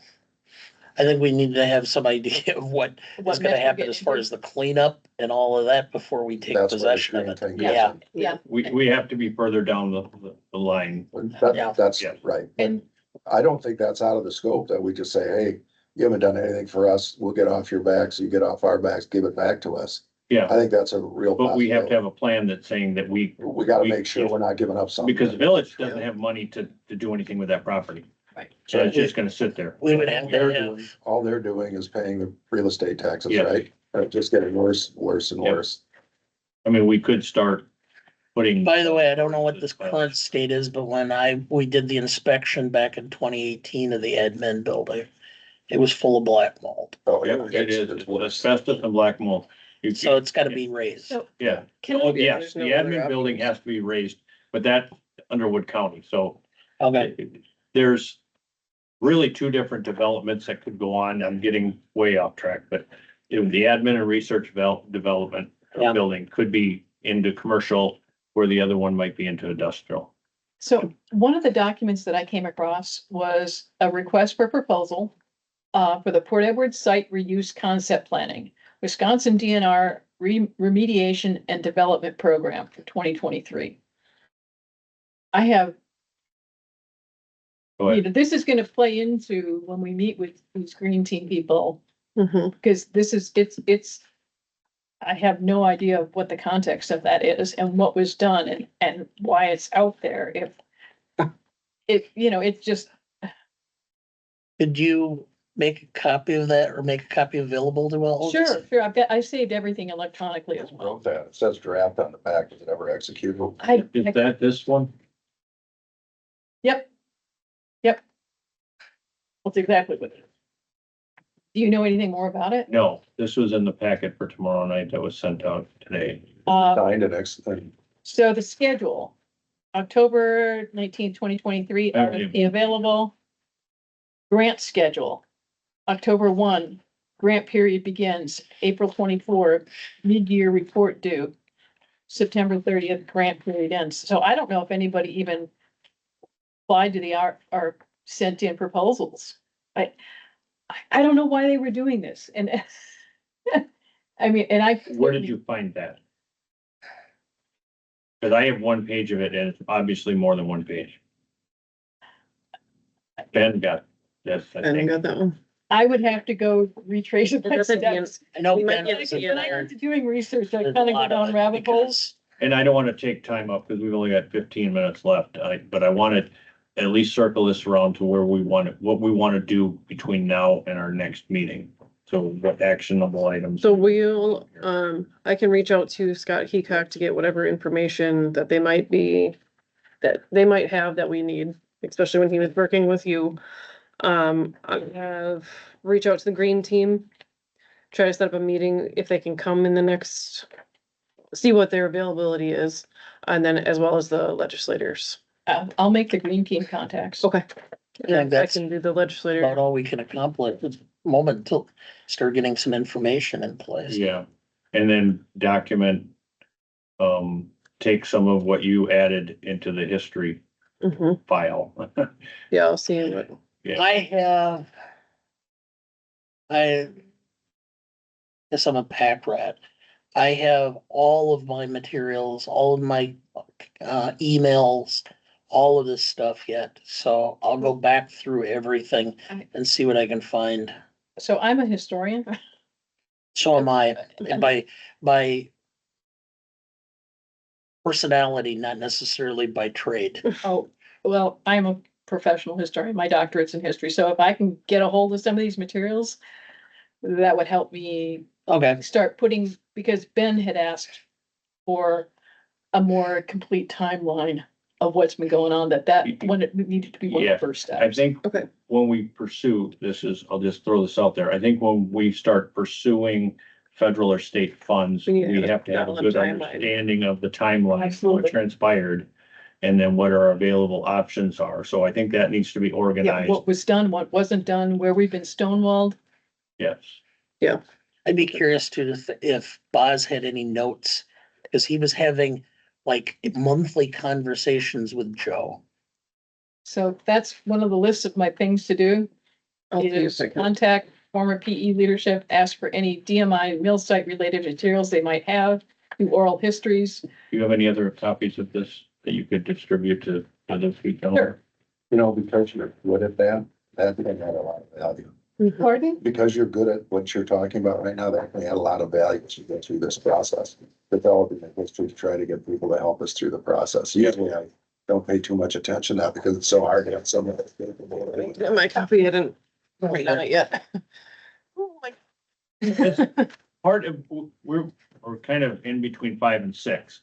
I think we need to have some idea of what what is gonna mess we're happen getting as far into. as the cleanup and all of that before we take That's where the possession of green it. thing Yeah. comes in. Yeah, We have to be further down the line. Yeah. That's Yeah. right. and I don't think that's out of the scope that we just say, hey, you haven't done anything for us. We'll get off your backs. You get off our backs, give it back to us. Yeah, I think that's a real but we have to possibility. have a plan that's saying that we We gotta make sure we're not giving up something. because the village doesn't have money to do anything with that property. Right. So it's just gonna sit there. We would have to They're have, doing, all they're doing is paying the real estate taxes, Yeah. right? They're just getting worse, worse and Yeah. worse. I mean, we could start putting. by the way, I don't know what this current state is, but when we did the inspection back in 2018 of the admin building, it was full of black mold. Oh, Yeah, it is. It's asbestos and black mold. So it's gotta be raised. so Yeah. can Oh, I, yes, There's the no other admin building options. has to be raised, but that Underwood County, so. Okay, There's really two different developments that could go on. I'm getting way off track, but the admin and research development Yeah. building could be into commercial where the other one might be into industrial. so one of the documents that I came across was a request for proposal. For the Port Edward Site Reuse Concept Planning, Wisconsin DNR Remediation and Development Program for 2023. I have, Go ahead. this is gonna play into when we meet with these green team people, Mhm. because this is, it's. I have no idea of what the context of that is and what was done and why it's out there. If it's just, could you make a copy of that or make a copy available to all? of us? sure, I saved everything electronically as well. Wrote that. It says draft on the back. Was it ever executed? Is that this one? Yep. That's exactly what it is. Do you know anything more about it? No, this was in the packet for tomorrow night that was sent out today. Signed and So the schedule, October 19th, 2023, RFP available. Grant schedule, October 1, grant period begins, April 24, mid-year report due. September 30th, grant period ends. So I don't know if anybody even applied to the or sent in proposals. I don't know why they were doing this and I mean, and I. Where did you find that? Cause I have one page of it and it's obviously more than one page. Ben got this, I I didn't think. got that one. I would have to go retrace It my doesn't steps. I know We might Ben get was to in the When I there. get to doing research, I There's kind a of go lot of down it rabbit holes. And I don't wanna take time up because we've only got 15 minutes left, but I wanted at least circle this around to where what we wanna do between now and our next meeting. So what actionable items? So we'll, I can reach out to Scott Heacock to get whatever information that they might have that we need, especially when he was working with you. I have, reach out to the green team, try to set up a meeting if they can come in the next, see what their availability is, and then as well as the legislators. I'll make the green team contacts. Okay. I think I that's can do the legislator. about all we can accomplish at the moment until start getting some information in place. Yeah, and then document, take some of what you added into the history Mhm. file. Yeah, I'll see what. I guess I'm a pack rat. I have all of my materials, all of my emails, all of this stuff yet. So I'll go back through everything and see what I can find. So I'm a historian. So am I, by personality, not necessarily by trade. Oh, well, I'm a professional historian. My doctorate's in history. So if I can get a hold of some of these materials, that would help me Okay, start putting, because Ben had asked for a more complete timeline of what's been going on, that when it needed to be one of Yeah, the first I steps. think Okay. when we pursue, I'll just throw this out there. I think when we start pursuing federal or state funds, We need to we have a have to have a valid good timeline. understanding of the timeline, what Absolutely. transpired, and then what our available options are. So I think that needs to be Yeah, organized. what was done, what wasn't done, where we've been stonewalled. Yes. I'd be curious if Boz had any notes, because he was having like monthly conversations with Joe. So that's one of the lists of my things to do. I'll see if Is I can. contact former PE leadership, ask for any DMI mill site related materials they might have, do oral histories. Do you have any other copies of this that you could distribute to others? Sure. You know, because you're good at that can add a lot of value. Pardon? Because you're good at what you're talking about right now, that can add a lot of value as you go through this process. Developing the history to try to get people to help us through the process. Usually I don't pay too much attention to that because it's so hard to have someone that's capable of it. My copy, I didn't write on it yet. Oh my. Part of, we're kind of in between 5 and 6.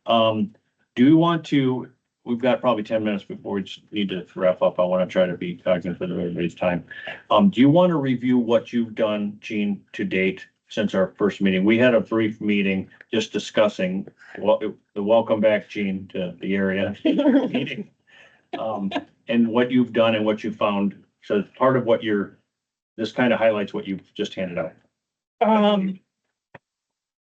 Do you want to, we've got probably 10 minutes before we just need to wrap up. I want to try to be cognizant of everybody's time. Do you want to review what you've done, Gene, to date since our first meeting? We had a brief meeting just discussing the welcome back, Gene, to the area meeting. And what you've done and what you found. So part of what this kind of highlights what you've just handed out.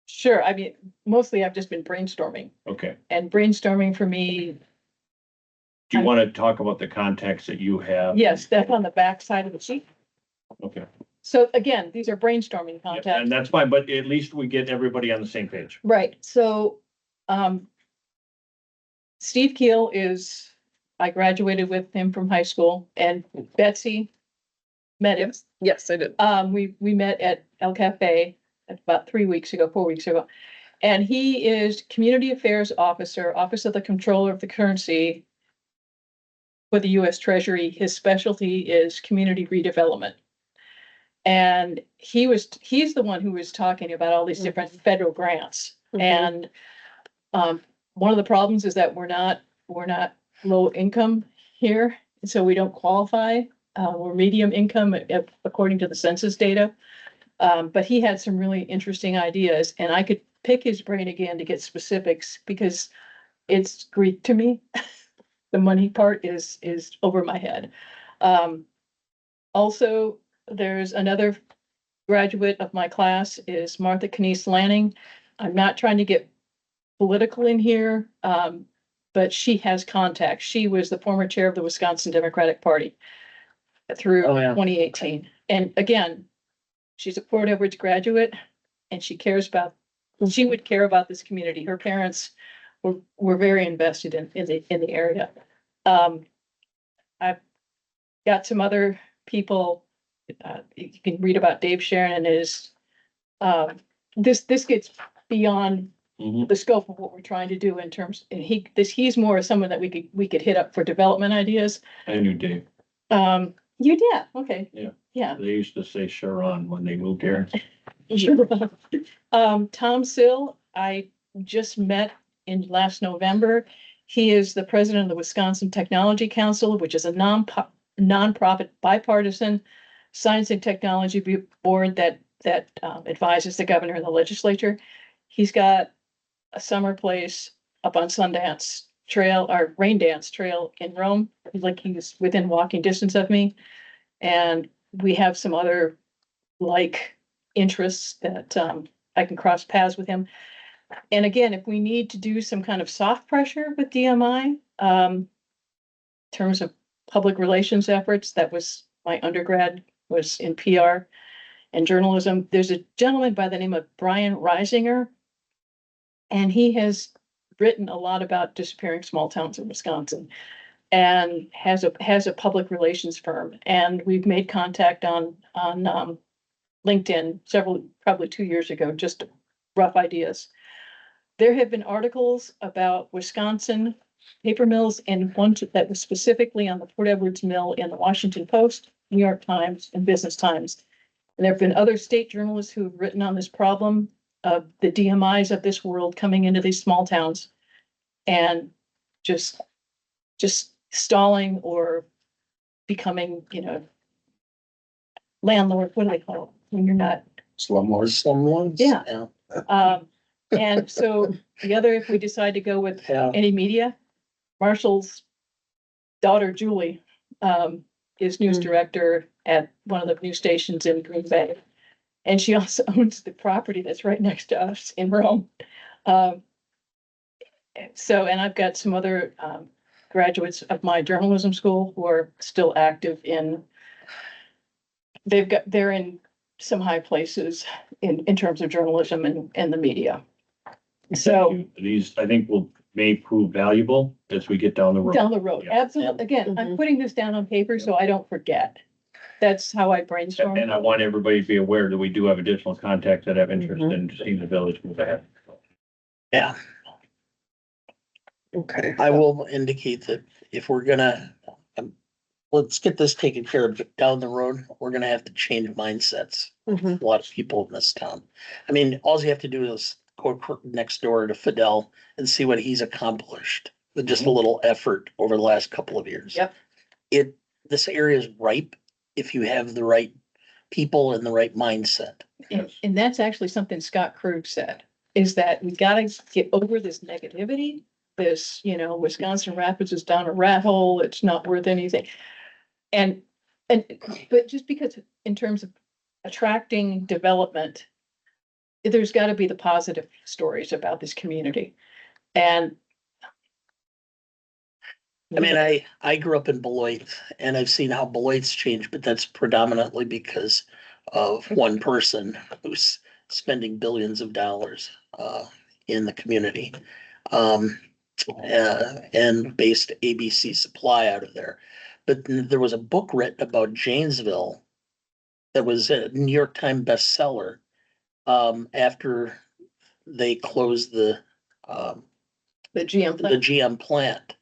Sure. I mean, mostly I've just been brainstorming, Okay. and brainstorming for me, Do you want to talk about the context that you have? yes, that's on the back side of the sheet. Okay. So again, these are brainstorming Yeah, contacts. and that's fine, but at least we get everybody on the same page. Right, so, Steve Keel I graduated with him from high school, and Betsy met him. Yes, I did. We met at El Cafe about 4 weeks ago. And he is Community Affairs Officer, Office of the Comptroller of the Currency for the US Treasury. His specialty is community redevelopment. And he's the one who was talking about all these different federal grants. Mhm. And one of the problems is that we're not low income here, so we don't qualify. We're medium income according to the census data. But he had some really interesting ideas, and I could pick his brain again to get specifics because it's Greek to me. The money part is over my head. Also, there's another graduate of my class is Martha Knies Lanning. I'm not trying to get political in here, but she has contacts. She was the former chair of the Wisconsin Democratic Party through Oh, yeah. 2018. And again, she's a Port Edwards graduate, and she would care about this community. Her parents were very invested in the area. I've got some other people. You can read about Dave Sharon and his. This gets beyond Mhm. the scope of what we're trying to do in terms, and he's more someone that we could hit up for development ideas. I knew Dave. You did, okay. Yeah. Yeah. They used to say Sharon when they moved here. Tom Sill, I just met in last November. He is the president of the Wisconsin Technology Council, which is a nonprofit bipartisan science and technology board that advises the governor and the legislature. He's got a summer place up on Sundance Trail or Rain Dance Trail in Rome. He's within walking distance of me. And we have some other like interests that I can cross paths with him. And again, if we need to do some kind of soft pressure with DMI, in terms of public relations efforts, that was my undergrad was in PR and journalism. There's a gentleman by the name of Brian Reisinger, and he has written a lot about disappearing small towns in Wisconsin and has a public relations firm. And we've made contact on LinkedIn probably 2 years ago, just rough ideas. There have been articles about Wisconsin paper mills, and one that was specifically on the Port Edwards Mill in the Washington Post, New York Times, and Business Times. And there have been other state journalists who have written on this problem of the DMIs of this world coming into these small towns and just stalling or becoming, landlord, what do they call it when you're not? Slumlords. Someone's. Yeah. And so the other, if we decide to go with Yeah. any media, Marshall's daughter Julie is news director at one of the news stations in Green Bay. And she also owns the property that's right next to us in Rome. And I've got some other graduates of my journalism school who are still active they're in some high places in terms of journalism and the media. So Thank you. These, I think, may prove valuable as we get down the road. down the road, Yeah. absolutely. Again, I'm Mhm. putting this down on paper so I don't forget. That's how I brainstorm. And I want everybody to be aware that we do have additional contacts that have interest in seeing the village move ahead. Yeah, Okay. I will indicate that if we're gonna, let's get this taken care of down the road, we're gonna have to change mindsets. Mhm. A lot of people in this town. I mean, all you have to do is go next door to Fidel and see what he's accomplished with just a little effort over the last couple of years. Yep. This area is ripe if you have the right people and the right mindset. And that's actually something Scott Krug said, is that we gotta get over this negativity. This, Wisconsin Rapids is down a rat hole, it's not worth anything. But just because in terms of attracting development, there's gotta be the positive stories about this community. And I mean, I grew up in Beloit and I've seen how Beloit's changed, but that's predominantly because of one person who's spending billions of dollars in the community. And based ABC Supply out of there. But there was a book written about Janesville that was a New York Times bestseller after they closed the GM the GM plant.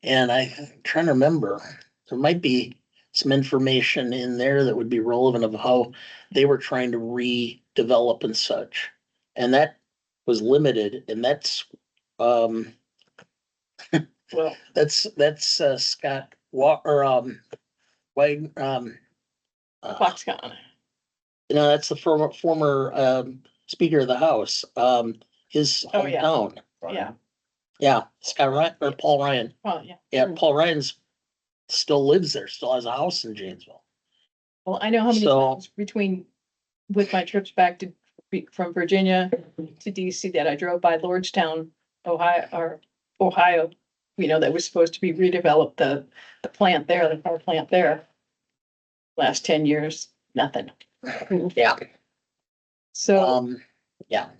And I'm trying to remember, there might be some information in there that would be relevant of how they were trying to redevelop and such. And that was limited, and that's well, that's Scott White, Foxconn. that's the former Speaker of the House, his Oh, yeah. hometown. Yeah, Yeah, Scott Ryan or Paul Ryan. well, yeah. Yeah, Paul Ryan's still lives there, still has a house in Janesville. Well, I know how many So- times with my trips back from Virginia to DC that I drove by Lordstown, Ohio, that was supposed to be redeveloped, the plant there, the power plant there. Last 10 years, nothing. Yeah. So, Yeah,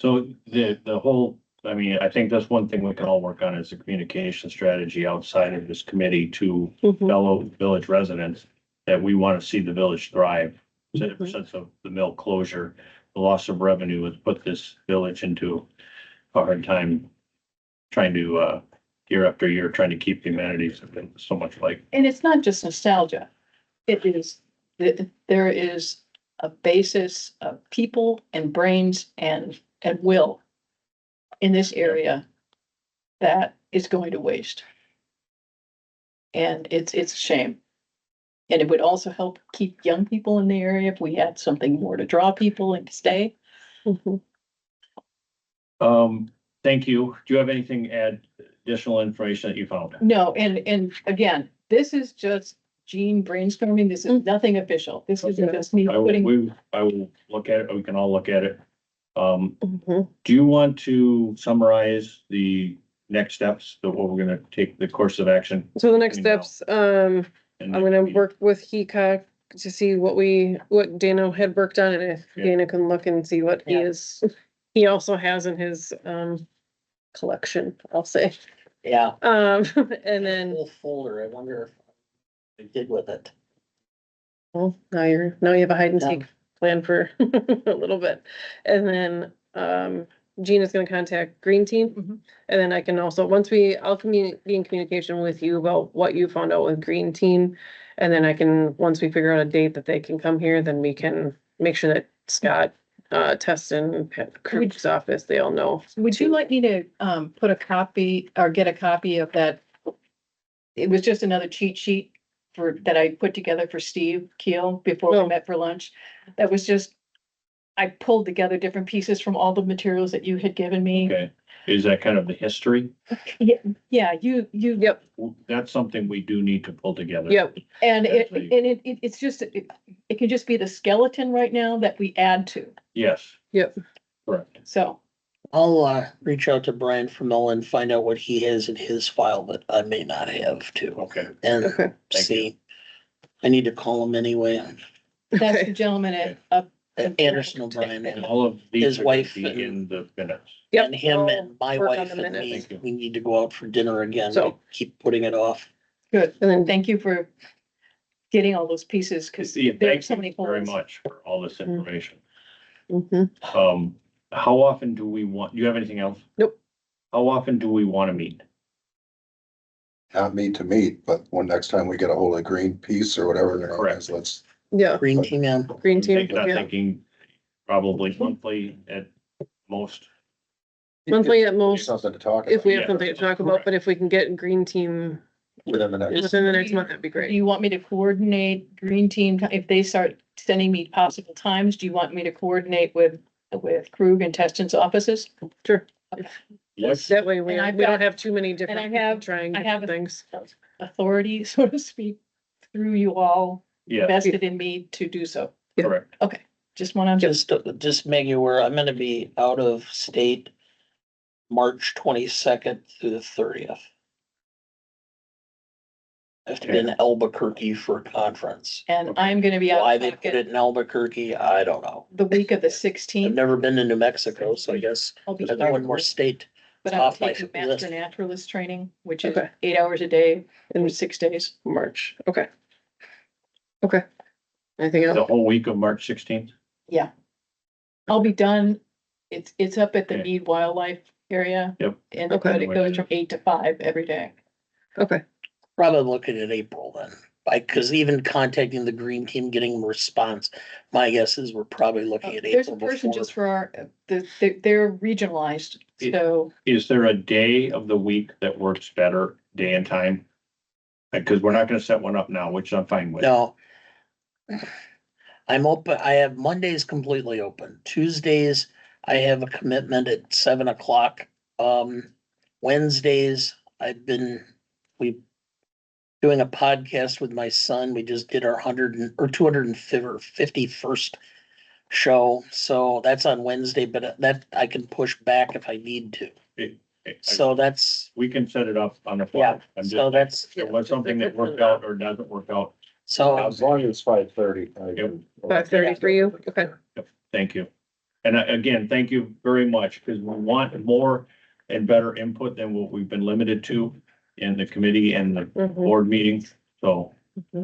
So the whole, I mean, I think that's one thing we can all work on is a communication strategy outside of this committee to Mhm. fellow village residents that we want to see the village thrive. Since of the mill closure, the loss of revenue has put this village into a hard time trying to, year after year, trying to keep the amenities that have been so much like. and it's not just nostalgia. It is, there is a basis of people and brains and will in this area that is going to waste. And it's a shame. And it would also help keep young people in the area if we had something more to draw people and to stay. Mhm. Thank you. Do you have anything additional information that you found? No, and again, this is just Gene brainstorming. This is nothing official. This is just me I will, putting, I will look at it, we can all look at it. Mhm. Do you want to summarize the next steps, that what we're gonna take, the course of action? So the next Between now steps, and I'm next gonna meeting? work with HECA to see what Dana had worked on, and if Yeah. Dana can look and see what he Yeah. is, he also has in his, collection, I'll say. Yeah. And then, Whole folder, I wonder if I did with it. well, now you have a hide and Yeah. seek plan for a little bit. And then, Gina's gonna contact Green Team. Mhm. And then I can also, be in communication with you about what you found out with Green Team. And then I can, once we figure out a date that they can come here, then we can make sure that Scott, Teston, Krug's office, they all know. would you like me to, put a copy or get a copy of that? It was just another cheat sheet that I put together for Steve Keel before Oh. we met for lunch. That was just, I pulled together different pieces from all the materials that you had given me. Okay, is that kind of the history? Yeah, you, Yep, That's something we do need to pull together. yep, and That's it's just, it can just be the skeleton right now that we add to, Yes, yep. correct. so. I'll reach out to Brian Famella and find out what he has in his file that I may not have too. Okay, And Okay. Thank see, I need to call him anyway. That's Okay. the gentleman at, Anderson O'Brien and and all of these His are gonna wife be and- in the minutes. Yep, and him and my I'll work on wife the and minutes. me, Thank you. we need to go out for dinner again. So- We keep putting it off. good, And then, thank you for getting all those pieces, cause Yeah, there are thank so many you very holes. much for all this information. mhm. How often do we want, do you have anything else? Nope. How often do we want to meet? Not meet to meet, but when next time we get a hold of Greenpeace or whatever their name Correct. is, let's, Yeah, Green team, yeah. Green Team, I'm yeah, thinking probably monthly at most. monthly at most, something to talk if we about have something to talk about, but if we can get Green Team within the next. within the next month, that'd be Do great. you want me to coordinate Green Team, if they start sending me possible times, do you want me to coordinate with Krug and Teston's offices? Sure. Yes, That way we And I've don't got- have too many different people have- trying I have different a- things. Authority, so to speak, through you all yeah, vested in me to do so. correct. Okay, just wanna, Just make you aware, I'm gonna be out of state March 22nd through the 30th. I have to be in Albuquerque for a conference. and I'm gonna be out Why of they put pocket it in Albuquerque, I don't know. the week of the I've 16th. never been to New Mexico, so I guess I'll be there's here, one more state. but It's I'm off my taking master list. naturalist training, which is Okay. 8 hours a day for In 6 days. March, okay. Okay. Anything The else? whole week of March 16th? Yeah. I'll be done. It's up at the Okay. Mead Wildlife area. Yep. And Okay. but it goes from 8 to 5 every day. Okay, Probably looking at April then. Cause even contacting the green team, getting a response, my guess is we're probably looking at There's a April person before. just for our, they're regionalized, so Is there a day of the week that works better, day and time? Because we're not gonna set one up now, which I'm fine with. No. I'm open, I have Mondays completely open. Tuesdays, I have a commitment at 7 o'clock. Wednesdays, we doing a podcast with my son. We just did our 251st show. So that's on Wednesday, but that I can push back if I need to. So that's, We can set it up on the yeah, fly. I'm so just, that's, if there was something that worked out or doesn't work out, so As long as it's 5:30. 5:30 for you, okay. thank you. And again, thank you very much, because we want more and better input than what we've been limited to in the committee and the Mhm. board meeting. So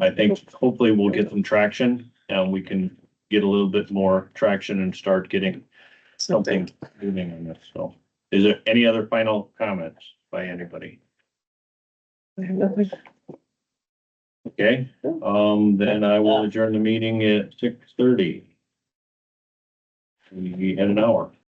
I think hopefully we'll get some traction and we can get a little bit more traction and start getting something moving on this. So is there any other final comments by anybody? I have nothing. Okay, then I will adjourn the meeting at 6:30. We had an hour.